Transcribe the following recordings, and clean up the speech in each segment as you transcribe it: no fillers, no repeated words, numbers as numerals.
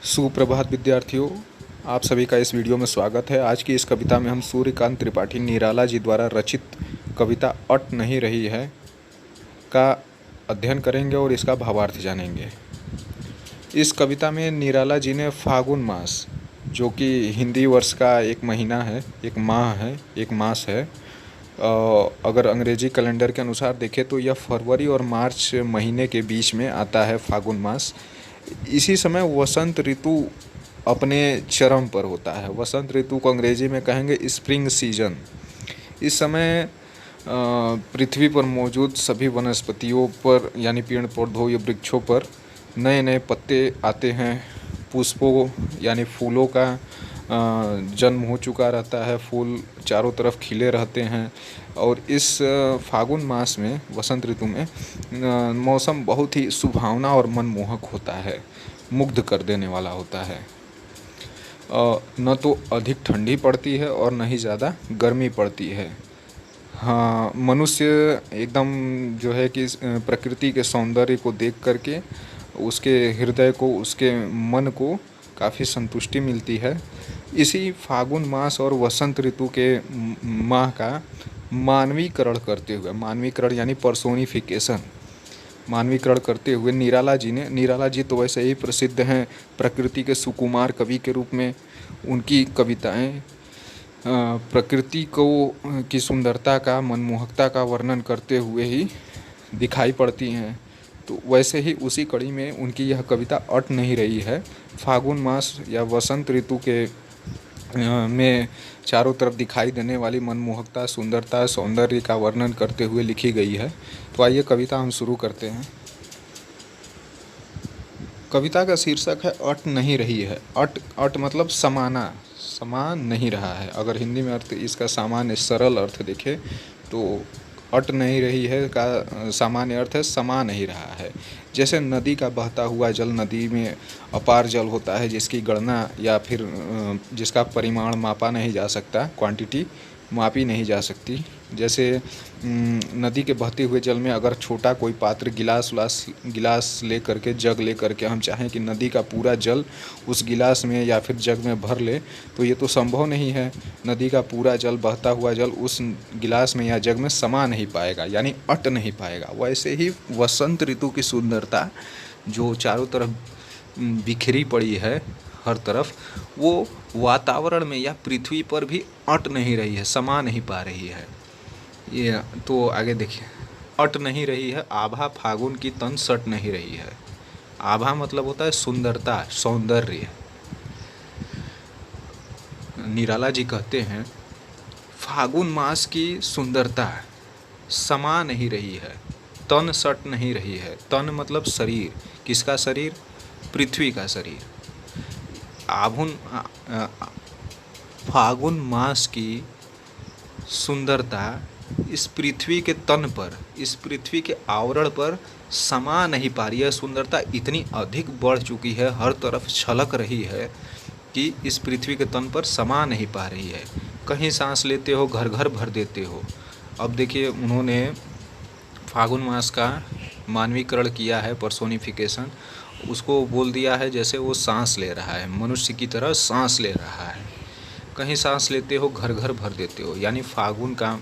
सुप्रभात विद्यार्थियों, आप सभी का इस वीडियो में स्वागत है। आज की इस कविता में हम सूर्यकांत त्रिपाठी निराला जी द्वारा रचित कविता अट नहीं रही है का अध्ययन करेंगे और इसका भावार्थ जानेंगे। इस कविता में निराला जी ने फागुन मास, जो कि हिंदी वर्ष का एक महीना है, एक माह है, एक मास है, अगर अंग्रेजी कैलेंडर के अनुसार देखें तो यह फरवरी और मार्च महीने के बीच में आता है फागुन मास। इसी समय वसंत ऋतु अपने चरम पर होता है। वसंत ऋतु को अंग्रेजी में कहेंगे स्प्रिंग सीजन। इस समय पृथ्वी पर मौजूद सभी वनस्पतियों पर यानी पेड़ पौधों या वृक्षों पर नए नए पत्ते आते हैं। पुष्पों यानी फूलों का जन्म हो चुका रहता है। फूल चारों तरफ खिले रहते हैं और इस फागुन मास में, वसंत ऋतु में मौसम बहुत ही सुहावना और मनमोहक होता है, मुग्ध कर देने वाला होता है। न तो अधिक ठंडी पड़ती है और न ही ज़्यादा गर्मी पड़ती है। हाँ, मनुष्य एकदम जो है कि प्रकृति के सौंदर्य को देख करके उसके हृदय को, उसके मन को काफ़ी संतुष्टि मिलती है। इसी फागुन मास और वसंत ऋतु के माह का मानवीकरण करते हुए, मानवीकरण यानी पर्सोनिफिकेशन, मानवीकरण करते हुए निराला जी तो वैसे ही प्रसिद्ध हैं प्रकृति के सुकुमार कवि के रूप में। उनकी कविताएं प्रकृति को की सुंदरता का, मनमोहकता का वर्णन करते हुए ही दिखाई पड़ती हैं। तो वैसे ही उसी कड़ी में उनकी यह कविता अट नहीं रही है। फागुन मास या वसंत ऋतु के में चारों तरफ दिखाई देने वाली मनमोहकता, सुंदरता, सौंदर्य का वर्णन करते हुए लिखी गई है। तो आइए कविता हम शुरू करते हैं। कविता का शीर्षक है अट नहीं रही है। अट मतलब समाना, समान नहीं रहा है। अगर हिंदी में अर्थ इसका सामान्य सरल अर्थ देखें तो अट नहीं रही है का सामान्य अर्थ है समा नहीं रहा है। जैसे नदी का बहता हुआ जल, नदी में अपार जल होता है जिसकी गणना या फिर जिसका परिमाण मापा नहीं जा सकता, क्वांटिटी मापी नहीं जा सकती। जैसे नदी के बहते हुए जल में अगर छोटा कोई पात्र गिलास ले करके, जग ले करके हम चाहें कि नदी का पूरा जल उस गिलास में या फिर जग में भर ले, तो ये तो संभव नहीं है। नदी का पूरा जल, बहता हुआ जल उस गिलास में या जग में समा नहीं पाएगा, यानी अट नहीं पाएगा। वैसे ही वसंत ऋतु की सुंदरता जो चारों तरफ बिखरी पड़ी है हर तरफ, वो वातावरण में या पृथ्वी पर भी अट नहीं रही है, समा नहीं पा रही है। ये तो आगे देखिए, अट नहीं रही है। आभा फागुन की तन सट नहीं रही है। आभा मतलब होता है सुंदरता, सौंदर्य। निराला जी कहते हैं फागुन मास की सुंदरता समा नहीं रही है, तन सट नहीं रही है। तन मतलब शरीर। किसका शरीर? पृथ्वी का शरीर। फागुन मास की सुंदरता इस पृथ्वी के तन पर, इस पृथ्वी के आवरण पर समा नहीं पा रही है। सुंदरता इतनी अधिक बढ़ चुकी है, हर तरफ छलक रही है कि इस पृथ्वी के तन पर समा नहीं पा रही है। कहीं सांस लेते हो घर घर भर देते हो। अब देखिए, उन्होंने फागुन मास का मानवीकरण किया है, पर्सोनिफिकेशन। उसको बोल दिया है जैसे वो सांस ले रहा है, मनुष्य की तरह सांस ले रहा है। कहीं सांस लेते हो घर घर भर देते हो, यानी फागुन का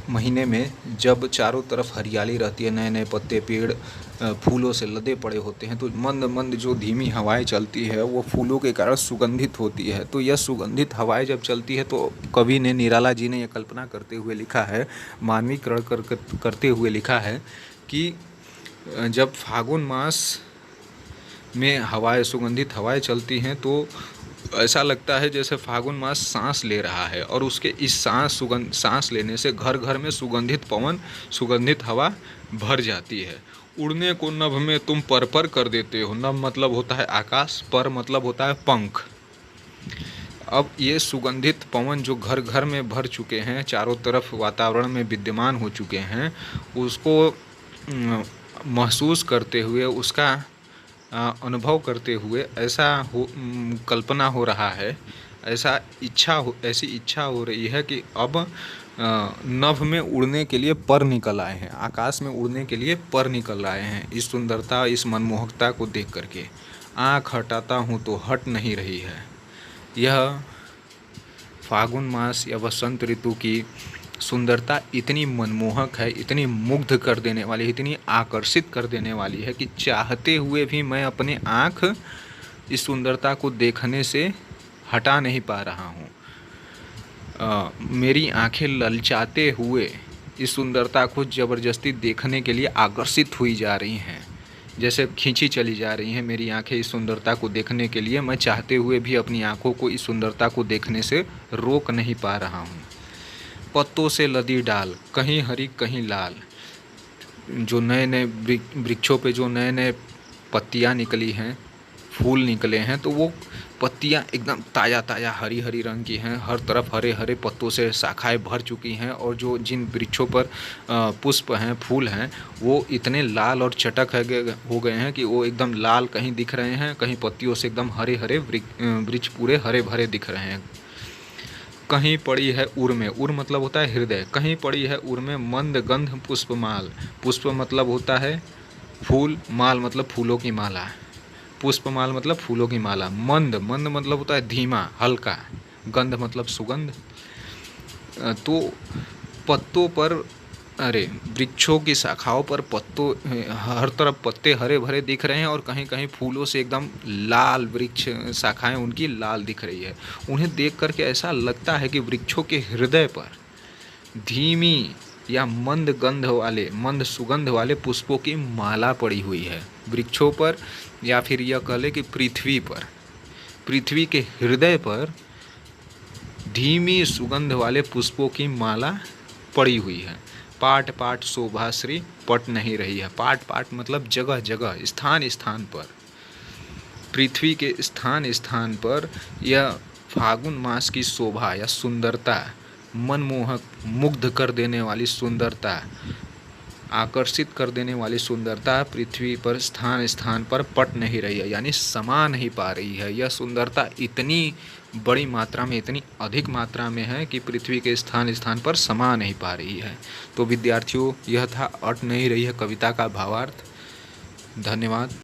महीने में जब चारों तरफ हरियाली रहती है, नए नए पत्ते, पेड़ फूलों से लदे पड़े होते हैं, तो मंद मंद जो धीमी हवाएं चलती है वो फूलों के कारण सुगंधित होती है। तो यह सुगंधित हवाएं जब चलती है तो कवि ने, निराला जी ने यह कल्पना करते हुए लिखा है, मानवीकरण करते हुए लिखा है कि जब फागुन मास में हवाएं, सुगंधित हवाएं चलती हैं तो ऐसा लगता है जैसे फागुन मास सांस ले रहा है और उसके इस सांस लेने से घर घर में सुगंधित पवन, सुगंधित हवा भर जाती है। उड़ने को नभ में तुम पर कर देते हो। नभ मतलब होता है आकाश, पर मतलब होता है पंख। अब ये सुगंधित पवन जो घर घर में भर चुके हैं, चारों तरफ वातावरण में विद्यमान हो चुके हैं, उसको महसूस करते हुए, उसका अनुभव करते हुए ऐसा कल्पना हो रहा है, ऐसी इच्छा हो रही है कि अब नभ में उड़ने के लिए पर निकल आए हैं, आकाश में उड़ने के लिए पर निकल आए हैं, इस सुंदरता, इस मनमोहकता को देख करके। आँख हटाता हूँ तो हट नहीं रही है। यह फागुन मास या वसंत ऋतु की सुंदरता इतनी मनमोहक है, इतनी मुग्ध कर देने वाली, इतनी आकर्षित कर देने वाली है कि चाहते हुए भी मैं अपने आँख इस सुंदरता को देखने से हटा नहीं पा रहा हूँ। मेरी आंखें ललचाते हुए इस सुंदरता को ज़बरदस्ती देखने के लिए आकर्षित हुई जा रही हैं, जैसे खींची चली जा रही हैं मेरी आंखें इस सुंदरता को देखने के लिए। मैं चाहते हुए भी अपनी आंखों को इस सुंदरता को देखने से रोक नहीं पा रहा हूँ। पत्तों से लदी डाल, कहीं हरी कहीं लाल। जो नए नए वृक्षों पे जो नए नए पत्तियाँ निकली हैं, फूल निकले हैं, तो वो पत्तियाँ एकदम ताज़ा ताज़ा हरी हरी रंग की हैं। हर तरफ हरे हरे पत्तों से शाखाएं भर चुकी हैं और जो जिन वृक्षों पर पुष्प हैं, फूल हैं, वो इतने लाल और चटक हो गए हैं कि वो एकदम लाल कहीं दिख रहे हैं, कहीं पत्तियों से एकदम हरे हरे वृक्ष पूरे हरे भरे दिख रहे हैं। कहीं पड़ी है उर में, उर मतलब होता है हृदय, कहीं पड़ी है उर में मंद गंध पुष्पमाल। पुष्प मतलब होता है फूल, माल मतलब फूलों की माला। पुष्पमाल मतलब फूलों की माला। मंद, मंद मतलब होता है धीमा, हल्का। गंध मतलब सुगंध। तो पत्तों पर, वृक्षों की शाखाओं पर पत्तों, हर तरफ पत्ते हरे भरे दिख रहे हैं और कहीं कहीं फूलों से एकदम लाल वृक्ष शाखाएं उनकी लाल दिख रही है। उन्हें देख करके ऐसा लगता है कि वृक्षों के हृदय पर धीमी या मंद गंध वाले, मंद सुगंध वाले पुष्पों की माला पड़ी हुई है वृक्षों पर, या फिर यह कह ले कि पृथ्वी पर, पृथ्वी के हृदय पर धीमी सुगंध वाले पुष्पों की माला पड़ी हुई है। पाट पाट शोभाश्री पट नहीं रही है। पाट पाट मतलब जगह जगह, स्थान स्थान पर, पृथ्वी के स्थान स्थान पर यह फागुन मास की शोभा या सुंदरता, मनमोहक, मुग्ध कर देने वाली सुंदरता, आकर्षित कर देने वाली सुंदरता पृथ्वी पर स्थान स्थान पर पट नहीं रही है, यानी समा नहीं पा रही है। यह सुंदरता इतनी बड़ी मात्रा में, इतनी अधिक मात्रा में है कि पृथ्वी के स्थान स्थान पर समा नहीं पा रही है। तो विद्यार्थियों, यह था अट नहीं रही है कविता का भावार्थ। धन्यवाद।